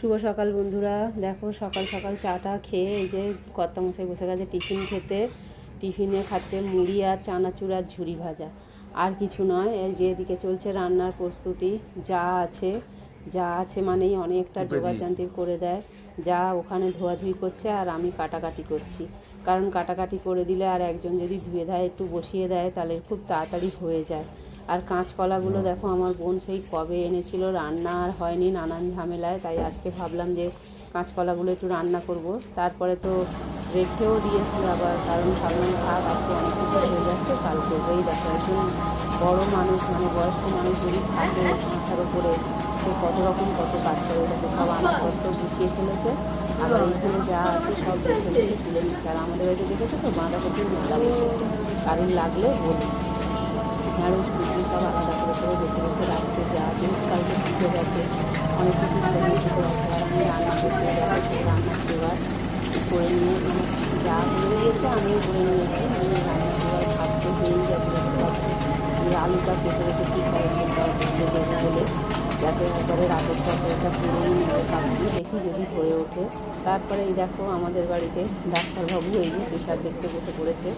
শুভ সকাল বন্ধুরা। দেখো সকাল সকাল চাটা খেয়ে এই যে কর্তামশাই বসে গেছে টিফিন খেতে। টিফিনে খাচ্ছে মুড়ি আর চানাচুর আর ঝুরি ভাজা, আর কিছু নয়। এই যে এদিকে চলছে রান্নার প্রস্তুতি। যা আছে মানেই অনেকটা জোগাড়যন্ত্র করে দেয়। যা ওখানে ধোয়াধুয়ি করছে আর আমি কাটাকাটি করছি, কারণ কাটাকাটি করে দিলে আর একজন যদি ধুয়ে দেয় একটু বসিয়ে দেয় তাহলে খুব তাড়াতাড়ি হয়ে যায়। আর কাঁচকলাগুলো দেখো আমার বোন সেই কবে এনেছিল, রান্না আর হয়নি নানান ঝামেলায়, তাই আজকে ভাবলাম যে কাঁচকলাগুলো একটু রান্না করব। তারপরে তো রেখেও দিয়েছি আবার, কারণ ভাবলাম থাক আজকে অনেক কিছু হয়ে যাচ্ছে কাল করবো। এই দেখো একজন বড়ো মানুষ মানে বয়স্ক মানুষ যদি থাকে মাথার উপরে, সে কত কাজ করে। দেখো সব আনাজপত্র গুছিয়ে ফেলেছে, আবার এইখানে যা আছে সব দেখে তুলে নিচ্ছে। আর আমাদের বাড়িতে দেখেছো তো বাঁধাকপির মেলা বসেছে, কারণ লাগলে বলি। ঢেঁড়স কুচি সব আলাদা করে বেছে রাখছে। যা যেহেতু কালকে পুজো গেছে অনেক কিছু পরিচিত আছে, আর আমি রান্না করতে গেছে রান্নার জোগাড় করে নিয়ে মানে যা করে দিয়েছে আমিও করে নিয়েছি। নিয়ে রান্নার জোগাড় ভাত তো হয়েই গেছে। এই আলুটা কেটে রেখেছি দেবো বলে, যাতে একবারে রাতের তরকারিটা পুরোই নিতে পারছি, দেখি যদি হয়ে ওঠে। তারপরে এই দেখো আমাদের বাড়িতে ডাক্তারবাবু এই যে প্রেশার দেখতে বসে পড়েছে।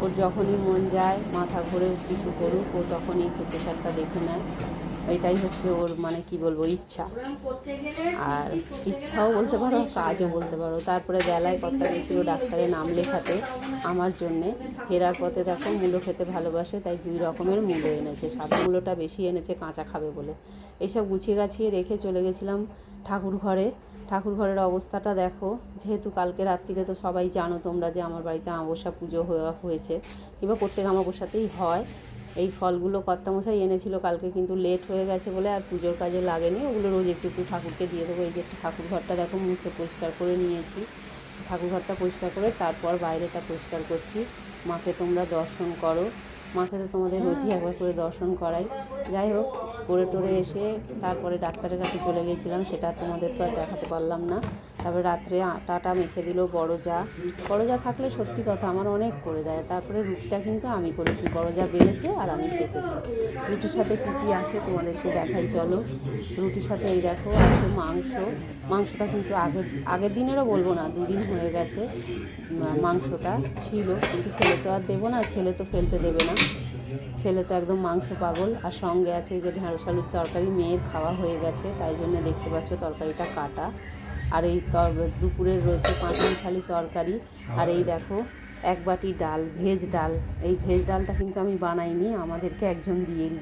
ওর যখনই মন যায় মাথা ঘুরে কিছু করুক, ও তখনই একটু প্রেশারটা দেখে নেয়। এটাই হচ্ছে ওর মানে কি বলবো ইচ্ছা, আর ইচ্ছাও বলতে পারো কাজও বলতে পারো। তারপরে বেলায় কথা গেছিল ডাক্তারের নাম লেখাতে আমার জন্যে। ফেরার পথে দেখো মূলো খেতে ভালোবাসে, তাই 2 রকমের মূলো এনেছে। সাদা মূলোটা বেশি এনেছে কাঁচা খাবে বলে। এইসব গুছিয়ে গাছিয়ে রেখে চলে গেছিলাম ঠাকুর ঘরের অবস্থাটা দেখো। যেহেতু কালকে রাত্রিরে তো সবাই জানো তোমরা যে আমার বাড়িতে আমাবস্যা পুজো হয়েছে, কিংবা প্রত্যেক আমাবস্যাতেই হয়। এই ফলগুলো কর্তামশাই এনেছিল কালকে, কিন্তু লেট হয়ে গেছে বলে আর পুজোর কাজে লাগেনি। ওগুলো রোজ একটু ঠাকুরকে দিয়ে দেবো। এই যে ঠাকুর ঘরটা দেখো মুছে পরিষ্কার করে নিয়েছি। ঠাকুর ঘরটা পরিষ্কার করে তারপর বাইরেটা পরিষ্কার করছি। মাকে তোমরা দর্শন করো, মাকে তো তোমাদের রোজই একবার করে দর্শন করাই। যাই হোক, করে টোরে এসে তারপরে ডাক্তারের কাছে চলে গিয়েছিলাম, সেটা তোমাদের তো আর দেখাতে পারলাম না। তারপরে রাত্রে আটাটা মেখে দিল বড় যা থাকলে সত্যি কথা আমার অনেক করে দেয়। তারপরে রুটিটা কিন্তু আমি করেছি, বড় যা বেড়েছে আর আমি সেঁকেছি। রুটির সাথে কী আছে তোমাদেরকে দেখাই চলো। রুটির সাথে এই দেখো আছে মাংসটা কিন্তু আগের দিনেরও বলবো না, 2 দিন হয়ে গেছে মাংসটা ছিল, কিন্তু ছেলে তো আর দেবো না, ছেলে তো ফেলতে দেবে না, ছেলে তো একদম মাংস পাগল। আর সঙ্গে আছে এই যে ঢেঁড়স আলুর তরকারি, মেয়ের খাওয়া হয়ে গেছে তাই জন্য দেখতে পাচ্ছ তরকারিটা কাটা। আর এই দুপুরের রয়েছে পাঁচমিশালি তরকারি। আর এই দেখো 1 বাটি ডাল, ভেজ ডাল। এই ভেজ ডালটা কিন্তু আমি বানাইনি, আমাদেরকে একজন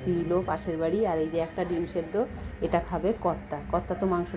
দিল পাশের বাড়ি। আর এই যে একটা ডিম সেদ্ধ, এটা খাবে কর্তা তো মাংস